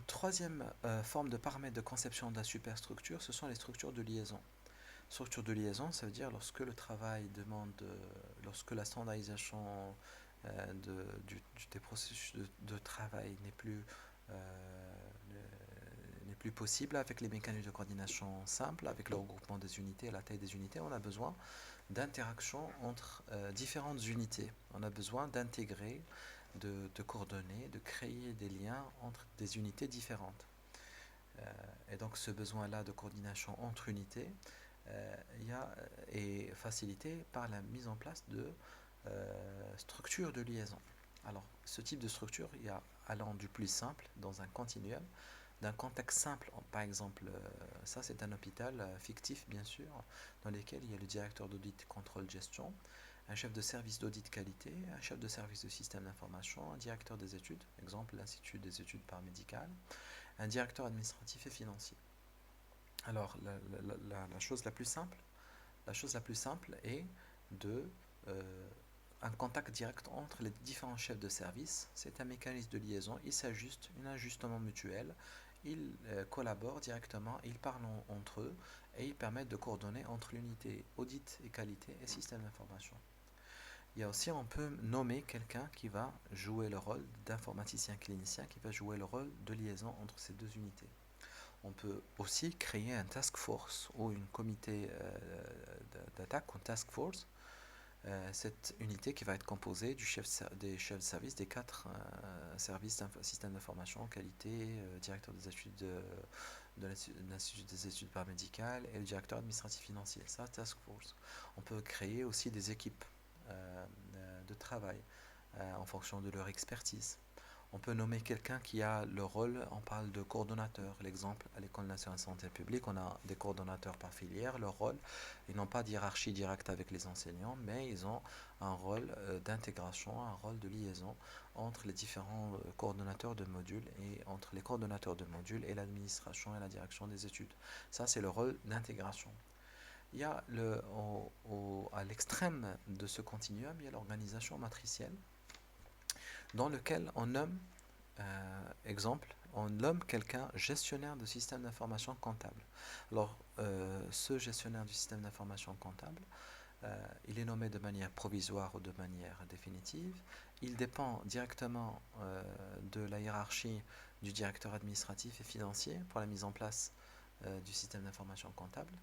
Troisième forme de paramètre de conception de la superstructure, ce sont les structures de liaison. Structure de liaison, ça veut dire lorsque le travail demande, lorsque la standardisation des processus de travail euh, n'est plus possible avec les mécanismes de coordination simples, avec le regroupement des unités et la taille des unités, on a besoin d'interaction entre différentes unités. On a besoin d'intégrer, de coordonner, de créer des liens entre des unités différentes. Et donc ce besoin-là de coordination entre unités est facilité par la mise en place de structures de liaison. Alors ce type de structure, il y a allant du plus simple dans un continuum, d'un contexte simple, par exemple, ça c'est un hôpital fictif bien sûr, dans lequel il y a le directeur d'audit, contrôle, gestion, un chef de service d'audit qualité, un chef de service de système d'information, un directeur des études, exemple l'Institut des études paramédicales, un directeur administratif et financier. Alors la chose la plus simple est de un contact direct entre les différents chefs de service. C'est un mécanisme de liaison, ils s'ajustent, un ajustement mutuel, ils collaborent directement, ils parlent entre eux et ils permettent de coordonner entre l'unité audit et qualité et système d'information. Il y a aussi, on peut nommer quelqu'un qui va jouer le rôle d'informaticien clinicien, qui va jouer le rôle de liaison entre ces deux unités. On peut aussi créer un task force ou une comité d'attaque, une task force. Cette unité qui va être composée des chefs de service des quatre services système d'information, qualité, directeur des études de l'Institut des études paramédicales et le directeur administratif financier. Ça, task force. On peut créer aussi des équipes de travail en fonction de leur expertise. On peut nommer quelqu'un qui a le rôle, on parle de coordonnateur. L'exemple, à l'École nationale de santé publique, on a des coordonnateurs par filière. Leur rôle, ils n'ont pas de hiérarchie directe avec les enseignants, mais ils ont un rôle d'intégration, un rôle de liaison entre les différents coordonnateurs de modules et entre les coordonnateurs de modules et l'administration et la direction des études. Ça, c'est le rôle d'intégration. Il y a à l'extrême de ce continuum, il y a l'organisation matricielle dans lequel on nomme, exemple, on nomme quelqu'un gestionnaire de système d'information comptable. Alors, ce gestionnaire du système d'information comptable, il est nommé de manière provisoire ou de manière définitive. Il dépend directement de la hiérarchie du directeur administratif et financier pour la mise en place du système d'information comptable,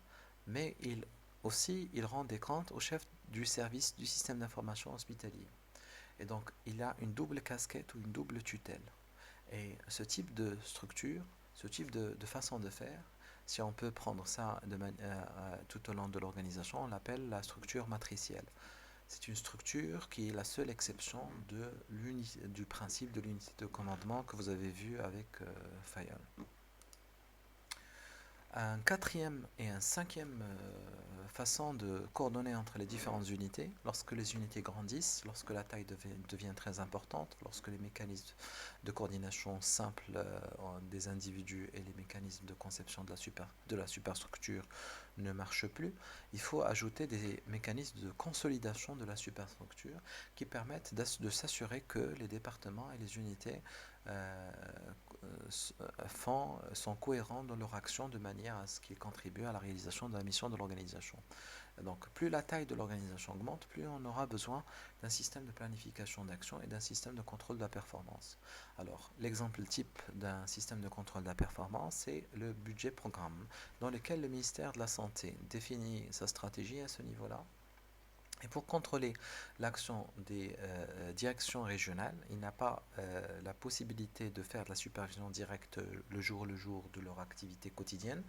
mais il rend des comptes au chef du service du système d'information hospitalier. Et donc, il a une double casquette ou une double tutelle. Et ce type de structure, ce type de façon de faire, si on peut prendre ça tout au long de l'organisation, on l'appelle la structure matricielle. C'est une structure qui est la seule exception du principe de l'unité de commandement que vous avez vu avec Fayol. Un quatrième et un cinquième façon de coordonner entre les différentes unités, lorsque les unités grandissent, lorsque la taille devient très importante, lorsque les mécanismes de coordination simples des individus et les mécanismes de conception de la superstructure ne marchent plus, il faut ajouter des mécanismes de consolidation de la superstructure qui permettent de s'assurer que les départements et les unités sont cohérents dans leur action de manière à ce qu'ils contribuent à la réalisation de la mission de l'organisation. Donc plus la taille de l'organisation augmente, plus on aura besoin d'un système de planification d'action et d'un système de contrôle de la performance. Alors l'exemple type d'un système de contrôle de la performance, c'est le budget programme, dans lequel le ministère de la Santé définit sa stratégie à ce niveau-là. Et pour contrôler l'action des directions régionales, il n'a pas la possibilité de faire de la supervision directe le jour de leur activité quotidienne.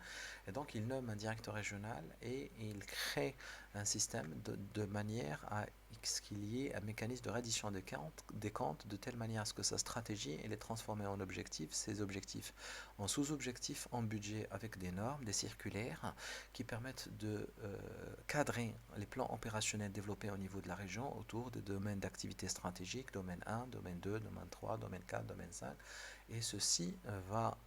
Et donc il nomme un directeur régional et il crée un système de manière à ce qu'il y ait un mécanisme de reddition des comptes de telle manière à ce que sa stratégie elle est transformée en objectifs, ses objectifs en sous-objectifs, en budget avec des normes, des circulaires qui permettent de cadrer les plans opérationnels développés au niveau de la région autour des domaines d'activité stratégique, domaine 1, domaine 2, domaine 3, domaine 4, domaine 5. Et ceci va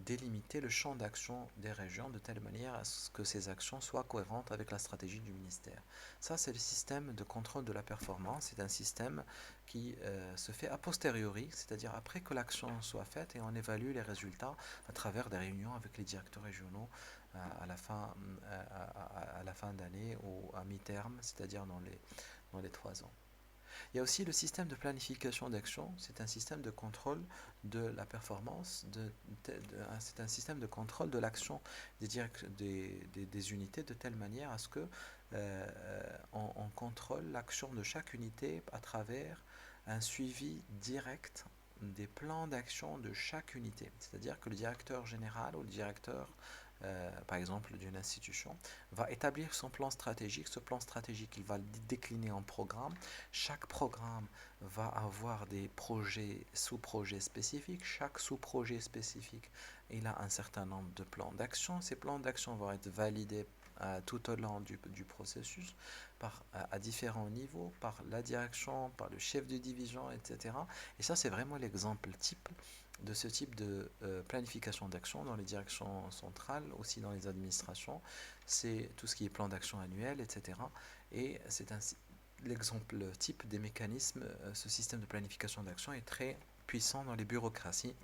délimiter le champ d'action des régions de telle manière à ce que ces actions soient cohérentes avec la stratégie du ministère. Ça, c'est le système de contrôle de la performance. C'est un système qui se fait a posteriori, c'est-à-dire après que l'action soit faite et on évalue les résultats à travers des réunions avec les directeurs régionaux à la fin d'année ou à mi-terme, c'est-à-dire dans les 3 ans. Il y a aussi le système de planification d'action. C'est un système de contrôle de la performance, c'est un système de contrôle de l'action des unités de telle manière à ce que on contrôle l'action de chaque unité à travers un suivi direct des plans d'action de chaque unité. C'est-à-dire que le directeur général ou le directeur, par exemple, d'une institution, va établir son plan stratégique. Ce plan stratégique, il va le décliner en programme. Chaque programme va avoir des projets, sous-projets spécifiques. Chaque sous-projet spécifique, il a un certain nombre de plans d'action. Ces plans d'action vont être validés tout au long du processus à différents niveaux, par la direction, par le chef de division, etc. Et ça, c'est vraiment l'exemple type de ce type de planification d'action dans les directions centrales, aussi dans les administrations. C'est tout ce qui est plan d'action annuel, etc. Et c'est l'exemple type des mécanismes. Ce système de planification d'action est très puissant dans les bureaucraties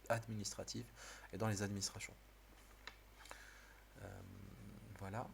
administratives et dans les administrations. Voilà.